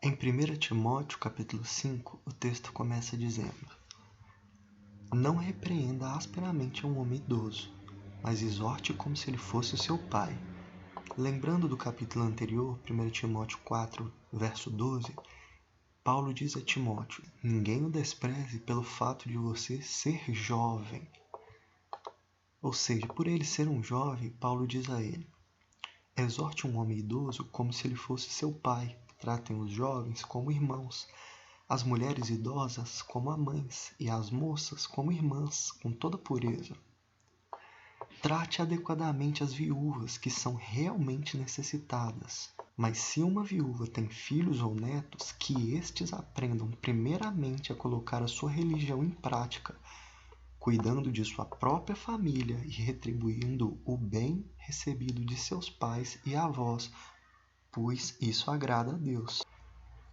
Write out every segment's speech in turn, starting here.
Em 1 Timóteo, capítulo 5, o texto começa dizendo: Não repreenda asperamente um homem idoso, mas exorte como se ele fosse o seu pai. Lembrando do capítulo anterior, 1 Timóteo 4, verso 12, Paulo diz a Timóteo: Ninguém o despreze pelo fato de você ser jovem. Ou seja, por ele ser um jovem, Paulo diz a ele: Exorte um homem idoso como se ele fosse seu pai. Tratem os jovens como irmãos, as mulheres idosas como mães e as moças como irmãs, com toda pureza. Trate adequadamente as viúvas que são realmente necessitadas. Mas se uma viúva tem filhos ou netos, que estes aprendam primeiramente a colocar a sua religião em prática, cuidando de sua própria família e retribuindo o bem recebido de seus pais e avós, pois isso agrada a Deus.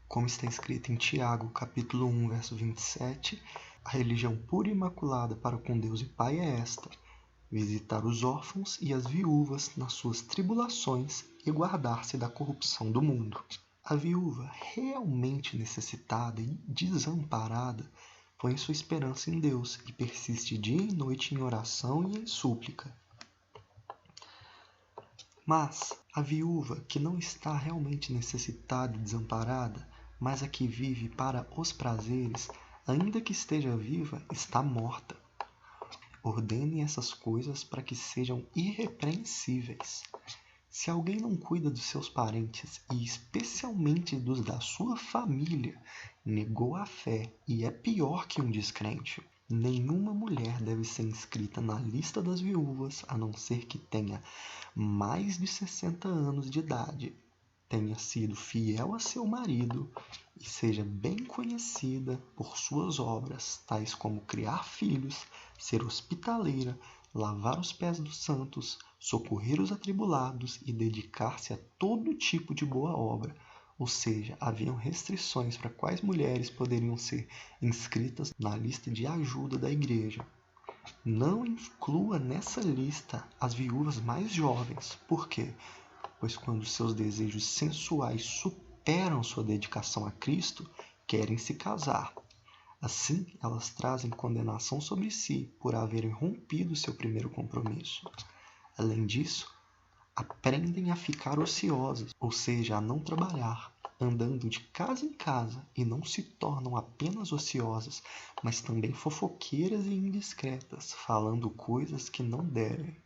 Como está escrito em Tiago, capítulo 1, verso 27, a religião pura e imaculada para com Deus e Pai é esta: visitar os órfãos e as viúvas nas suas tribulações e guardar-se da corrupção do mundo. A viúva realmente necessitada e desamparada põe sua esperança em Deus e persiste dia e noite em oração e em súplica. Mas a viúva que não está realmente necessitada e desamparada, mas a que vive para os prazeres, ainda que esteja viva, está morta. Ordene essas coisas para que sejam irrepreensíveis. Se alguém não cuida dos seus parentes, e especialmente dos da sua família, negou a fé e é pior que um descrente. Nenhuma mulher deve ser inscrita na lista das viúvas, a não ser que tenha mais de 60 anos de idade, tenha sido fiel a seu marido e seja bem conhecida por suas obras, tais como criar filhos, ser hospitaleira, lavar os pés dos santos, socorrer os atribulados e dedicar-se a todo tipo de boa obra. Ou seja, haviam restrições para quais mulheres poderiam ser inscritas na lista de ajuda da igreja. Não inclua nessa lista as viúvas mais jovens. Por quê? Pois quando seus desejos sensuais superam sua dedicação a Cristo, querem se casar. Assim, elas trazem condenação sobre si por haverem rompido seu primeiro compromisso. Além disso, aprendem a ficar ociosas, ou seja, a não trabalhar, andando de casa em casa, e não se tornam apenas ociosas, mas também fofoqueiras e indiscretas, falando coisas que não devem.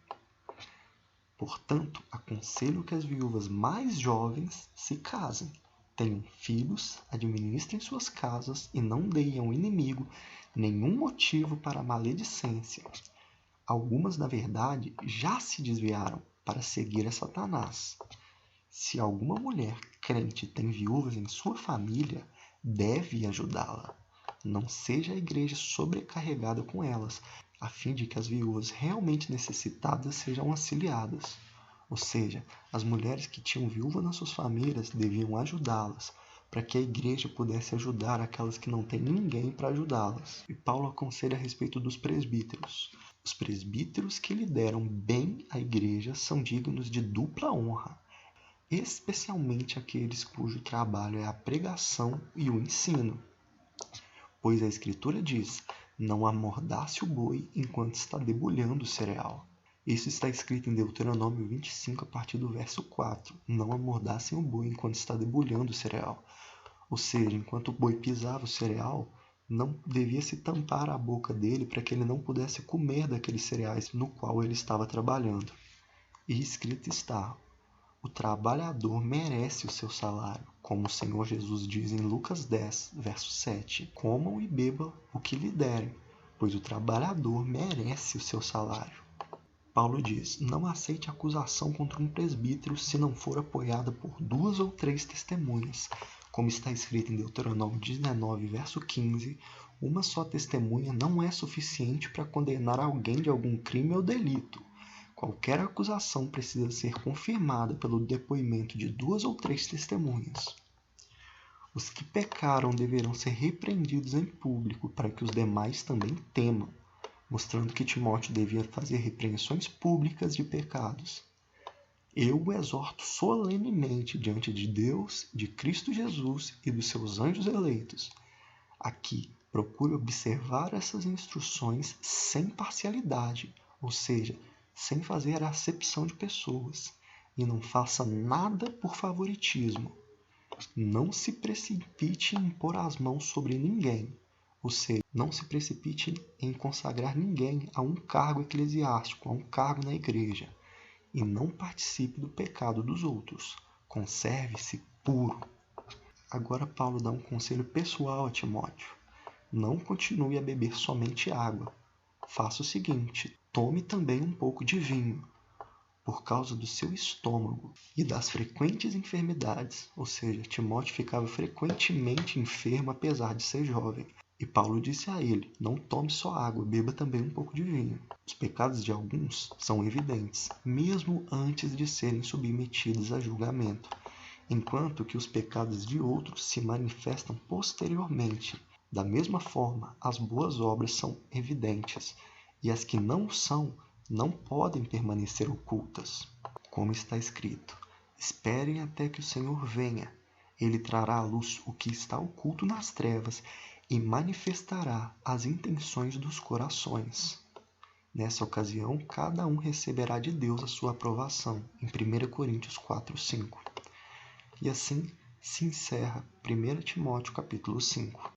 Portanto, aconselho que as viúvas mais jovens se casem, tenham filhos, administrem suas casas e não deem ao inimigo nenhum motivo para a maledicência. Algumas, na verdade, já se desviaram para seguir a Satanás. Se alguma mulher crente tem viúvas em sua família, deve ajudá-la. Não seja a igreja sobrecarregada com elas, a fim de que as viúvas realmente necessitadas sejam auxiliadas. Ou seja, as mulheres que tinham viúva nas suas famílias deviam ajudá-las, para que a igreja pudesse ajudar aquelas que não têm ninguém para ajudá-las. E Paulo aconselha a respeito dos presbíteros. Os presbíteros que lideram bem a igreja são dignos de dupla honra, especialmente aqueles cujo trabalho é a pregação e o ensino. Pois a Escritura diz: não amordace o boi enquanto está debulhando o cereal. Isso está escrito em Deuteronômio 25, a partir do verso 4. Não amordacem o boi enquanto está debulhando o cereal. Ou seja, enquanto o boi pisava o cereal, não devia se tampar a boca dele para que ele não pudesse comer daqueles cereais no qual ele estava trabalhando. E escrito está: o trabalhador merece o seu salário, como o Senhor Jesus diz em Lucas 10, verso 7. Comam e bebam o que lhe derem, pois o trabalhador merece o seu salário. Paulo diz: não aceite acusação contra um presbítero se não for apoiada por 2 ou 3 testemunhas. Como está escrito em Deuteronômio 19, verso 15, uma só testemunha não é suficiente para condenar alguém de algum crime ou delito. Qualquer acusação precisa ser confirmada pelo depoimento de 2 ou 3 testemunhas. Os que pecaram deverão ser repreendidos em público para que os demais também temam, mostrando que Timóteo devia fazer repreensões públicas de pecados. Eu o exorto solenemente diante de Deus, de Cristo Jesus e dos seus anjos eleitos. Aqui, procure observar essas instruções sem parcialidade, ou seja, sem fazer acepção de pessoas, e não faça nada por favoritismo. Não se precipite em pôr as mãos sobre ninguém, ou seja, não se precipite em consagrar ninguém a um cargo eclesiástico, a um cargo na igreja, e não participe do pecado dos outros. Conserve-se puro. Agora Paulo dá um conselho pessoal a Timóteo. Não continue a beber somente água. Faça o seguinte: tome também um pouco de vinho, por causa do seu estômago e das frequentes enfermidades. Ou seja, Timóteo ficava frequentemente enfermo apesar de ser jovem. E Paulo disse a ele: não tome só água, beba também um pouco de vinho. Os pecados de alguns são evidentes, mesmo antes de serem submetidos a julgamento, enquanto que os pecados de outros se manifestam posteriormente. Da mesma forma, as boas obras são evidentes, e as que não são não podem permanecer ocultas. Como está escrito: esperem até que o Senhor venha. Ele trará à luz o que está oculto nas trevas e manifestará as intenções dos corações. Nessa ocasião, cada um receberá de Deus a sua aprovação, em 1 Coríntios 4:5. E assim se encerra 1 Timóteo capítulo 5.